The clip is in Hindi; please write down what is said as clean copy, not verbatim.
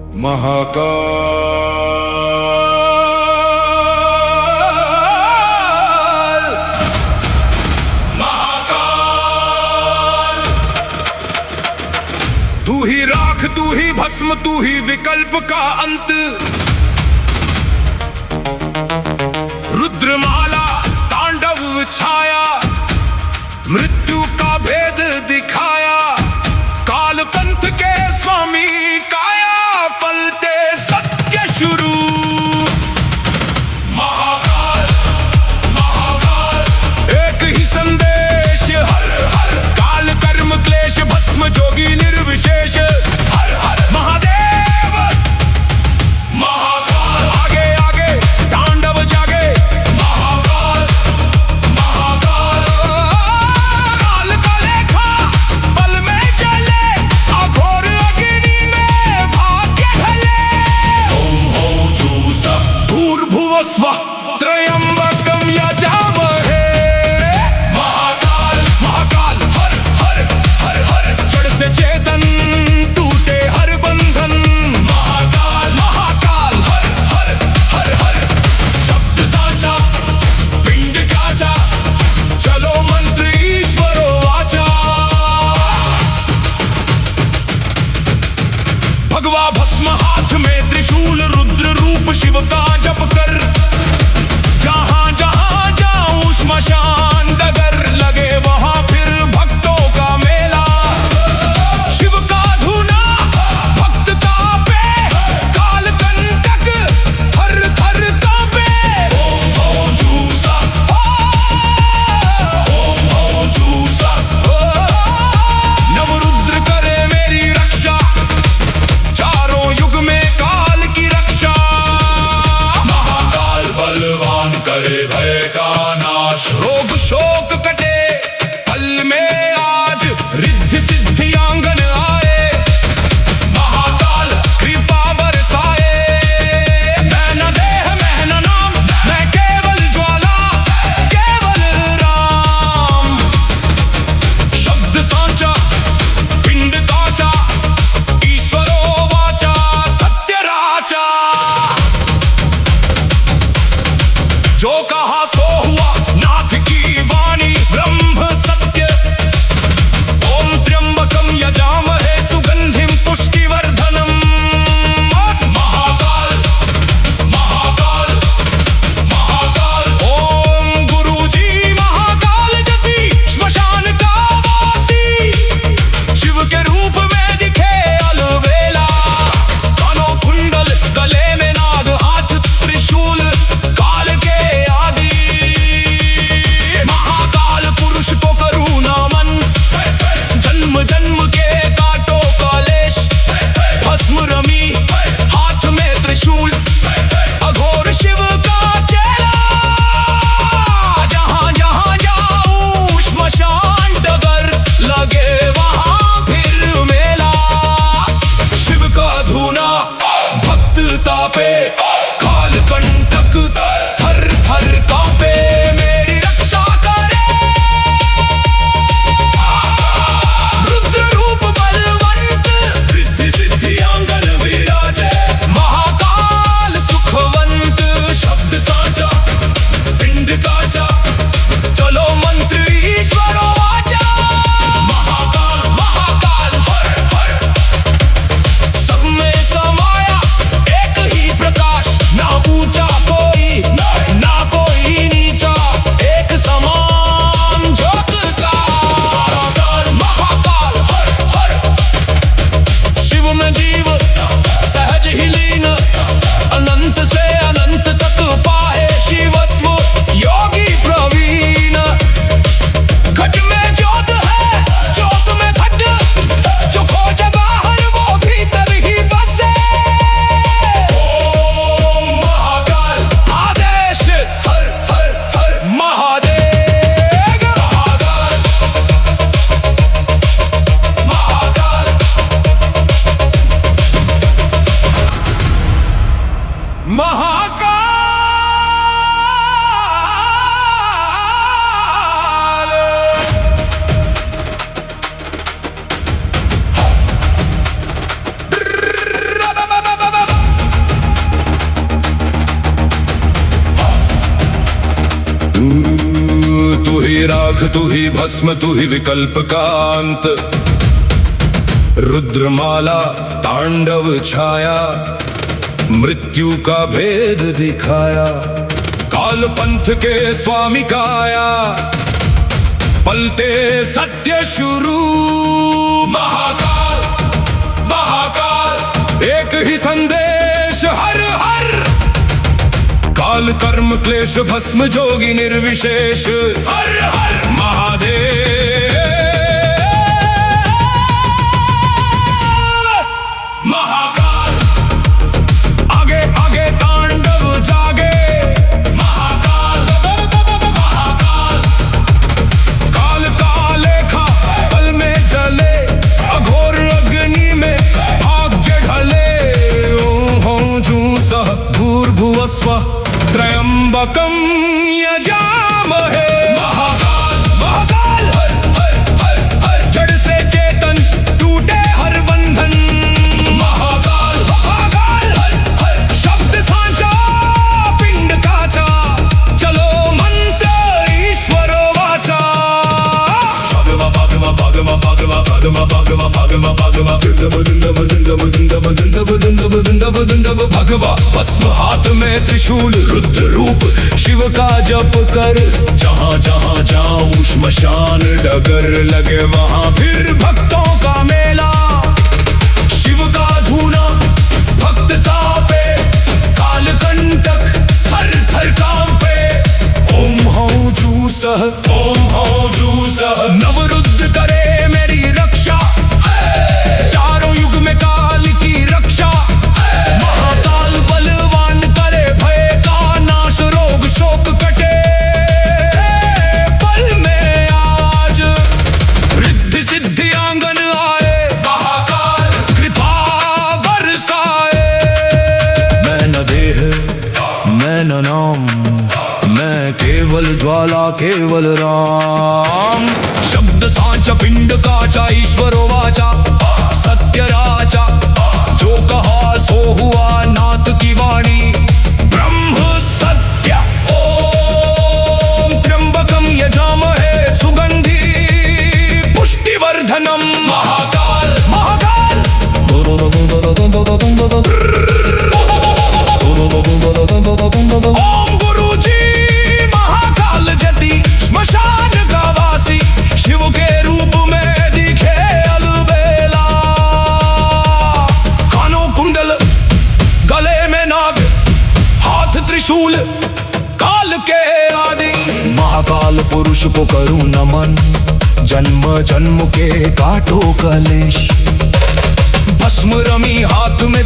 महाकाल महाकाल। तू ही राख, तू ही भस्म, तू ही विकल्प का अंत। रुद्रमाला तांडव छाया, मृत्यु का भेद दिखाया। कालपंथ के स्वामी काया, पलटे सत्य शुरू। महाकाल महाकाल, एक ही संदेश हर हर। काल कर्म क्लेश भस्म, जोगी निर्विशेष हर हर महादेव। महाकाल आगे आगे तांडव जागे। महाकाल महाकाल, काल का लेखा पल में चले। अघोर अग्नि में भाग्य ढले। ओम हो जूसा भूर्भुवस्वः त्र्यंबकं यजामहे। महाकाल महाकाल हर हर हर हर, जड़ से चेतन टूटे हर बंधन। महाकाल महाकाल हर हर हर हर, शब्द साचा पिंड काचा। चलो मंत्र ईश्वरो वाचा। भगवा भस्म हाथ में त्रिशूल, रुद्र रूप शिव का जप कर। जहां जहां जाऊं श्मशान डगर, लगे वहां फिर भक्तों का मेला। शिव का धुना भक्त कांपे, काल कंटक थर थर कांपे। ओम हो जूसा, ओम हो जूसा। नवरुद्र करे मेरी रक्षा, चारों युग में काल की रक्षा। महाकाल बलवान करे भय का नाश। रोग शोक कटे पल में आज, रिद्धि सिद्धि आंगन आए। महाकाल कृपा बरसाए। मैं न देह मैं न नाम, मैं केवल ज्वाला केवल राम। शब्द सांचा पिंड काचा, ईश्वरो वाचा सत्य राचा। जो कहा सो हुआ नाथ की वाणी, ब्रह्म सत्य। ओम त्र्यंबकं यजामहे, सुगंधिं पुष्टिवर्धनम्। महाकाल महाकाल महाकाल। ओम गुरुजी महाकाल जति, श्मशान का वासी। शिव के रूप में दिखे अलबेला। कानों कुंडल, गले में नाग, हाथ त्रिशूल, काल के आदि। महाकाल पुरुष को करूँ नमन, जन्म जन्म के काटो कलेश। भस्म रमी हाथ में त्रिशूल, अघोर शिव का चेला। जहां जहां जाऊं श्मशान डगर, लगे वहां फिर मेला। शिव का धुना भक्त तापे, काल कंटक थर थर कांपे। मेरी रक्षा करे रुद्र रूप बलवंत, रिद्धि सिद्धि आंगन विराजे। महाकाल सुखवंत, शब्द साचा पिंड काचा। चलो मंत्र ईश्वरो वाचा। महाकाल महाकाल हर हर, सब में समाया एक ही प्रकाश। ना ऊंचा कोई ना कोई नीचा, एक समान ज्योत का। महाकाल हर हर, शिव में जीव सहज ही लीन। अनंत से अनंत तक पाए शिवत्व, योगी प्रवीण। घट में ज्योत है, ज्योत में घट। जो खोजे बाहर वो भीतर ही बसे। ओम महाकाल आदेश हर हर हर महादेव। महाकाल महाकाल महाकाल। आग तू ही भस्म तू ही विकल्प का अंत। रुद्रमाला तांडव छाया, मृत्यु का भेद दिखाया। काल पंथ के स्वामी का आया, पलटे सत्य शुरू। महाकाल महाकाल एक ही संदेश हर हर। काल कर्म क्लेश भस्म जोगी निर्विशेष हर हर महादेव। महाकाल आगे आगे तांडव जागे। महाकाल महाकाल काल का लेखा पल में चले, अघोर अग्नि में भाग्य ढले। ओम हूं जूं सह भूर्भुवस्वः त्र्यंबकं यजामहे। महाकाल महाकाल हर हर हर हर जड़ से चेतन टूटे हर बंधन। महाकाल महाकाल हर हर शब्द सांचा पिंड काचा, चलो मंत्र ईश्वरो वाचा। भगवा भगवा भगवा भगवा भगवा भगवा भगवा भगवा दुंदव दुंदव दुंदव दुंदव दुंदव दुंदव दुंदव दुंदव भगवा। भस्म हाथ में त्रिशूल रुद्र रूप शिव का जप कर। जहां जहां जाऊं श्मशान डगर लगे वहां फिर भक्तों का मेला। शिव का धूना भक्त तापे, काल कंटक थर थर कांपे। ओम हूं जूं सह ओम हूं जूं सह नवरुद्र करे मेरी रक्षा। चारों युग में काल की रक्षा। महाकाल बलवान करे भय का नाश, रोग शोक कटे पल में आज। रिद्धि सिद्धि आंगन आए, महाकाल कृपा बरसाए। मैं न देह मैं न नाम, मैं केवल ज्वाला केवल राम। शब्द सांचा पिंड काचा ईश्वरो वाचा, सत्य राजा जो कहा सो हुआ नाथ की वाणी। ब्रह्म सत्य ओम त्र्यंबकम यजामहे सुगंधि पुष्टिवर्धनम। महाकाल महाकाल ओम गुरुजी महाकाल जति श्मशान का वासी। शिव के रूप में दिखे अलबेला। कानों कुंडल गले में नाग, हाथ त्रिशूल काल के आदि। महाकाल पुरुष को करूं नमन, जन्म जन्म के काटो कलेश। भस्म रमी हाथ में